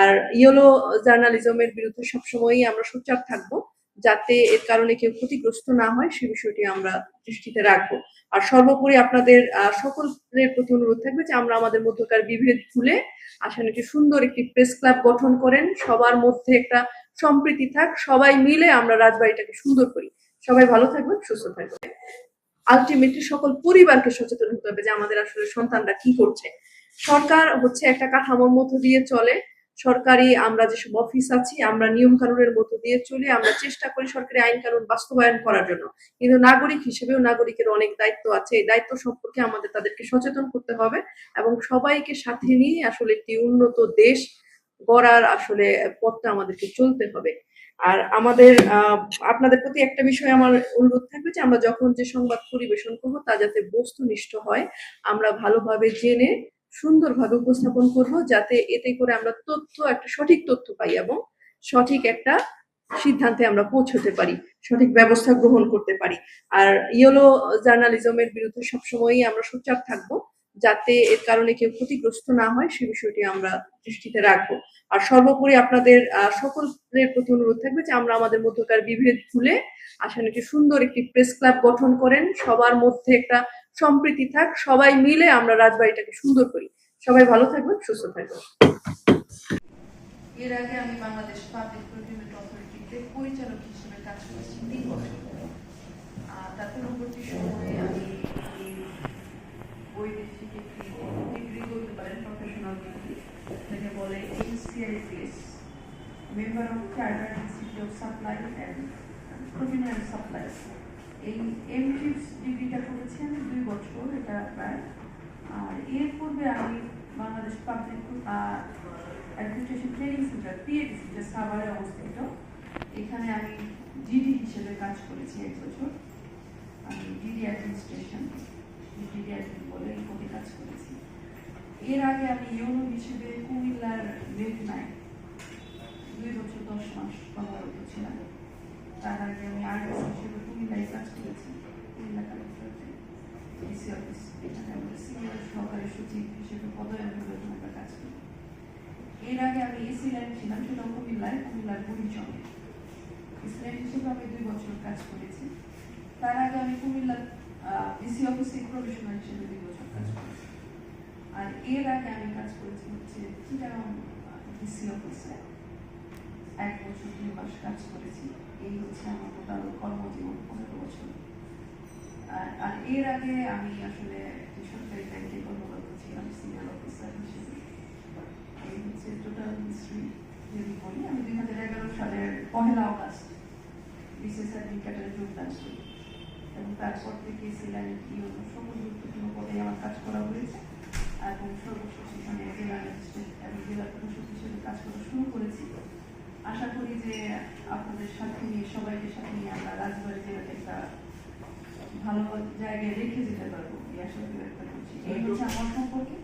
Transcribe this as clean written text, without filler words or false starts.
আর yellow জার্নালিজমের বিরুদ্ধে সবসময়ই আমরা সোচ্চার থাকবো, যাতে এর কারণে কেউ ক্ষতিগ্রস্ত না হয় সে বিষয়টি আমরা দৃষ্টিতে রাখবো। আর সর্বোপরি আপনাদের সকলের প্রতি অনুরোধ থাকবে যে আমরা আমাদের মধ্যকার বিভেদ ভুলে আসলে একটি সুন্দর একটি প্রেস ক্লাব গঠন করেন, সবার মধ্যে একটা সম্প্রীতি থাক, সবাই মিলে আমরা রাজবাড়িটাকে সুন্দর করি। সবাই ভালো থাকবেন, সুস্থ থাকবেন। আলটিমেটলি সকল পরিবারকে সচেতন হতে হবে যে আমাদের আসলে সন্তানরা কি করছে। সরকার হচ্ছে একটা কাঠামোর মধ্য দিয়ে চলে, সরকারি আমরা যেসব অফিস আছি আমরা নিয়ম কানুনের মধ্য দিয়ে চলি, আমরা চেষ্টা করি সরকারি আইন কানুন বাস্তবায়ন করার জন্য, কিন্তু নাগরিক হিসেবেও নাগরিকের অনেক দায়িত্ব আছে। এই দায়িত্ব সম্পর্কে আমাদের তাদেরকে সচেতন করতে হবে এবং সবাইকে সাথে নিয়ে আসলে একটি উন্নত দেশ গড়ার আসলে পথটা আমাদেরকে চলতে হবে। আর আমাদের আপনাদের প্রতি একটা বিষয় আমার অনুরোধ থাকবে যে আমরা যখন যে সংবাদ পরিবেশন করবো তা যাতে বস্তুনিষ্ঠ হয়, আমরা ভালোভাবে জেনে সুন্দরভাবে উপস্থাপন করব, যাতে এতে করে আমরা একটা সঠিক তথ্য পাই এবং সঠিক একটা সিদ্ধান্তে আমরা পৌঁছতে পারি, সঠিক ব্যবস্থা গ্রহণ করতে পারি। আর ইয়েলো জার্নালিজমের বিরুদ্ধে সবসময়ই আমরা সোচ্চার থাকবো, যাতে এর কারণে কেউ ক্ষতিগ্রস্ত না হয় সে বিষয়টি আমরা দৃষ্টিতে রাখবো। আর সর্বোপরি আপনাদের সকলের প্রতি অনুরোধ থাকবে যে আমরা আমাদের মধ্যকার বিভেদ ভুলে আসলে একটি সুন্দর একটি প্রেস ক্লাব গঠন করেন, সবার মধ্যে একটা সম্প্রীতি থাক, সবাই মিলে আমরা রাজবাড়িটাকে সুন্দর করি। সবাই ভালো থাকবেন, সুস্থ থাকবেন। এর আগে আমি বাংলাদেশ পাবলিক প্রকিউরমেন্ট অথরিটিতে পরিচালক হিসেবে কাজ করেছি 3 বছর। তার পরবর্তী সময়ে আমি বৈদেশিক একটি ডিগ্রি করতে পারেন, প্রফেশনাল ডিগ্রি, যেটাকে বলে NCIPS, member of chartered institute of supply and provision and supply. এই MTIPS ডিগ্রিটা করেছি আমি 2 বছর, এটা প্রায়। আর এর পূর্বে আমি Bangladesh public administration training centre PATC, যেটা সাভারে অবস্থিত, এখানে আমি GD হিসেবে কাজ করেছি 1 বছর। আমি GD অ্যাডমিনিস্ট্রেশন বলে এই পদে কাজ করেছি। এর আগে আমি ইউনো হিসেবে কুমিল্লার মেঘনায় 2 বছর 10 মাস কর্মরত ছিলাম। তার আগে আমি RS হিসেবে কুমিল্লায় কাজ করেছি, কুমিল্লা কালেক্টরেটে ডিসি অফিস, এখানে আমাদের সিনিয়র সহকারী সচিব হিসেবে পদোন্নতির জন্য কাজ করি। এর আগে আমি এসি লাইন ছিলাম, সেটা কুমিল্লার বুড়িচকে। এসি লাইন হিসেবে আমি 2 বছর কাজ করেছি। তার আগে আমি কুমিল্লার ডিসি অফিসে প্রফেশনাল হিসেবে 2 বছর কাজ করেছি। আর এর আগে আমি কাজ করেছি হচ্ছে চিটাগাং ডিসি অফিসে 1 বছর 2 মাস কাজ করেছি। এই হচ্ছে আমার টোটাল কর্মজীবন 15 বছর। আর এর আগে আমি আসলে সরকারি ব্যাংকে কর্মরত ছিলাম সিনিয়র অফিসার হিসেবে। এই হচ্ছে টোটাল হিস্ট্রি। যদি বলি, আমি 2011 সালের 1 আগস্ট বিশেষ অ্যাডমিনিস্ট্রেটরে যোগদান করি এবং তারপর থেকে সিলাইন সকল গুরুত্বপূর্ণ পদে আমার কাজ করা হয়েছে এবং সর্বশেষ এখানে জেলা ম্যাজিস্ট্রেট এবং জেলা প্রশাসক হিসেবে কাজ করা শুরু করেছি। আশা করি যে আপনাদের সাথে নিয়ে, সবাইকে সাথে নিয়ে আমরা রাজবাড়ী জেলাকে একটা ভালো জায়গায় রেখে যেতে পারবো, এই আশা ব্যক্ত করছি। এই হচ্ছে আমার সম্পর্কে।